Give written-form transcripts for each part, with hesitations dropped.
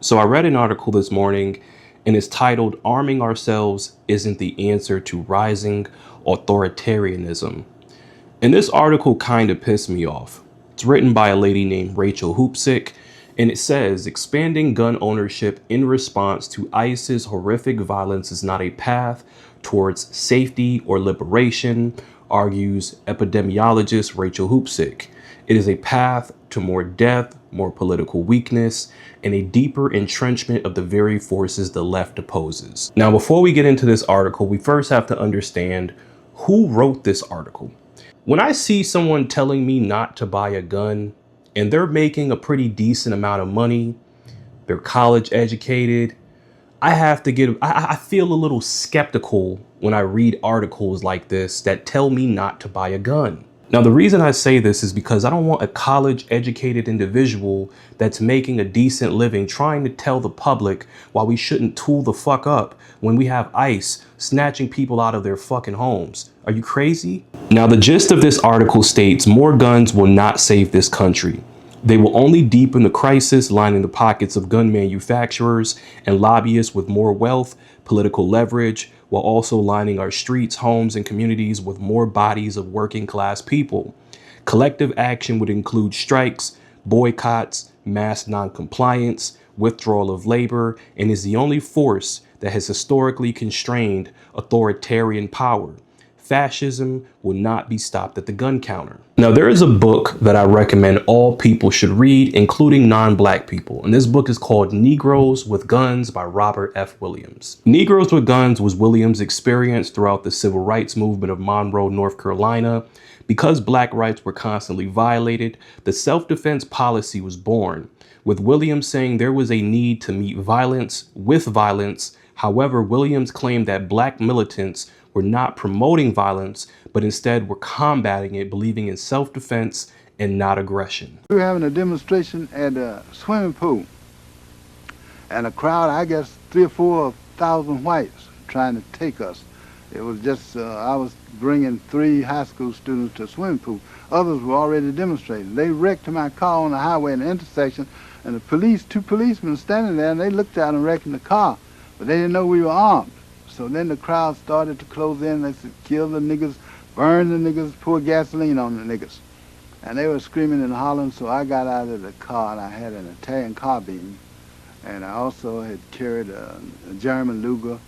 So I read an article this morning and it's titled "Arming Ourselves Isn't the Answer to Rising Authoritarianism." And this article kind of pissed me off. It's written by a lady named Rachel Hoopsick, and it says expanding gun ownership in response to ICE's horrific violence is not a path towards safety or liberation, argues epidemiologist Rachel Hoopsick. It is a path to more death, more political weakness, and a deeper entrenchment of the very forces the left opposes. Now, before we get into this article, we first have to understand who wrote this article. When I see someone telling me not to buy a gun and they're making a pretty decent amount of money, they're college educated, I feel a little skeptical when I read articles like this that tell me not to buy a gun. Now, the reason I say this is because I don't want a college educated individual that's making a decent living trying to tell the public why we shouldn't tool the fuck up when we have ICE snatching people out of their fucking homes. Are you crazy? Now, the gist of this article states more guns will not save this country. They will only deepen the crisis lining the pockets of gun manufacturers and lobbyists with more wealth, political leverage, while also lining our streets, homes, and communities with more bodies of working class people. Collective action would include strikes, boycotts, mass noncompliance, withdrawal of labor, and is the only force that has historically constrained authoritarian power. Fascism will not be stopped at the gun counter. Now, there is a book that I recommend all people should read, including non-black people. And this book is called Negroes with Guns by Robert F. Williams. Negroes with Guns was Williams' experience throughout the civil rights movement of Monroe, North Carolina. Because black rights were constantly violated, the self-defense policy was born, with Williams saying there was a need to meet violence with violence. However, Williams claimed that black militants were not promoting violence, but instead were combating it, believing in self-defense and not aggression. We were having a demonstration at a swimming pool, and a crowd, I guess 3,000 or 4,000 whites trying to take us. It was just, I was bringing 3 high school students to a swimming pool. Others were already demonstrating. They wrecked my car on the highway in the intersection, and the 2 policemen standing there, and they looked at and wrecked the car, but they didn't know we were armed. So then the crowd started to close in. They said, kill the niggas, burn the niggas, pour gasoline on the niggas. And they were screaming and hollering, so I got out of the car and I had an Italian carbine. And I also had carried a German Luger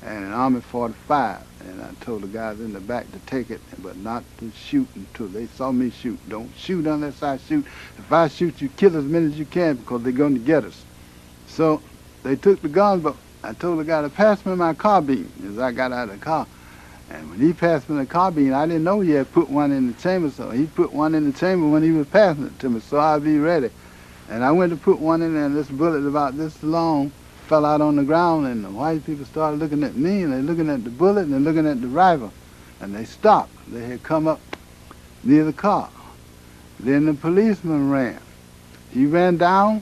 and an Army 45. And I told the guys in the back to take it, but not to shoot until they saw me shoot. Don't shoot unless I shoot. If I shoot, you kill as many as you can because they're going to get us. So they took the guns, but I told the guy to pass me my carbine as I got out of the car. And when he passed me the carbine, I didn't know he had put one in the chamber, so he put one in the chamber when he was passing it to me, so I'd be ready. And I went to put one in there, and this bullet about this long fell out on the ground, and the white people started looking at me, and they're looking at the bullet, and they're looking at the rifle. And they stopped. They had come up near the car. Then the policeman ran. He ran down,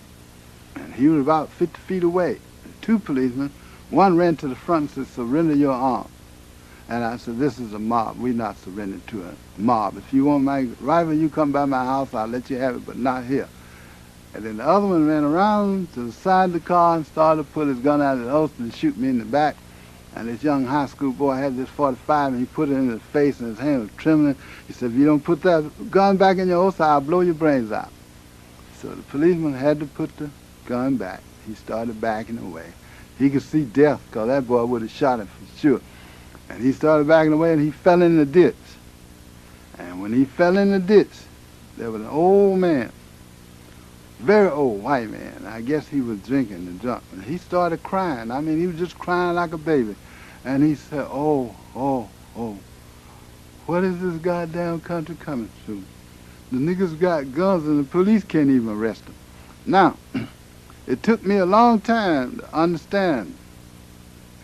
and he was about 50 feet away. 2 policemen, one ran to the front and said, surrender your arm. And I said, this is a mob. We're not surrendering to a mob. If you want my rifle, you come by my house, I'll let you have it, but not here. And then the other one ran around to the side of the car and started to pull his gun out of the holster and shoot me in the back. And this young high school boy had this 45, and he put it in his face, and his hand was trembling. He said, if you don't put that gun back in your holster, I'll blow your brains out. So the policeman had to put the gun back. He started backing away. He could see death because that boy would have shot him for sure. And he started backing away and he fell in the ditch. And when he fell in the ditch, there was an old man, very old white man. I guess he was drinking and drunk. And he started crying. I mean, he was just crying like a baby. And he said, oh, what is this goddamn country coming to? The niggas got guns and the police can't even arrest them. Now, it took me a long time to understand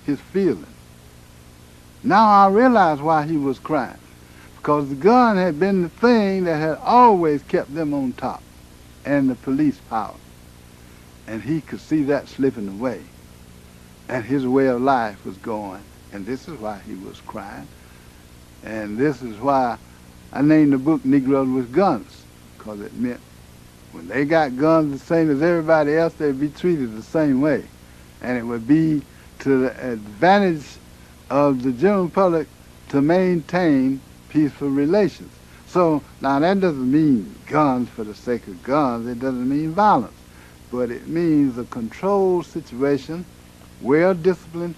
his feelings. Now I realize why he was crying. Because the gun had been the thing that had always kept them on top, and the police power. And he could see that slipping away. And his way of life was going. And this is why he was crying. And this is why I named the book Negroes with Guns, because it meant When they got guns the same as everybody else, they'd be treated the same way. And it would be to the advantage of the general public to maintain peaceful relations. So now that doesn't mean guns for the sake of guns. It doesn't mean violence. But it means a controlled situation, well-disciplined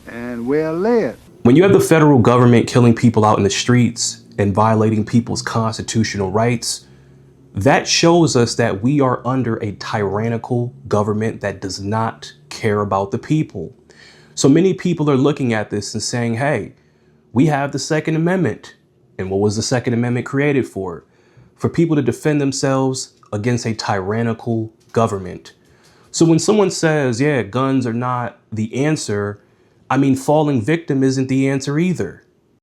and well-led. When you have the federal government killing people out in the streets and violating people's constitutional rights, that shows us that we are under a tyrannical government that does not care about the people. So many people are looking at this and saying, hey, we have the Second Amendment. And what was the Second Amendment created for? For people to defend themselves against a tyrannical government. So when someone says, yeah, guns are not the answer, I mean, falling victim isn't the answer either.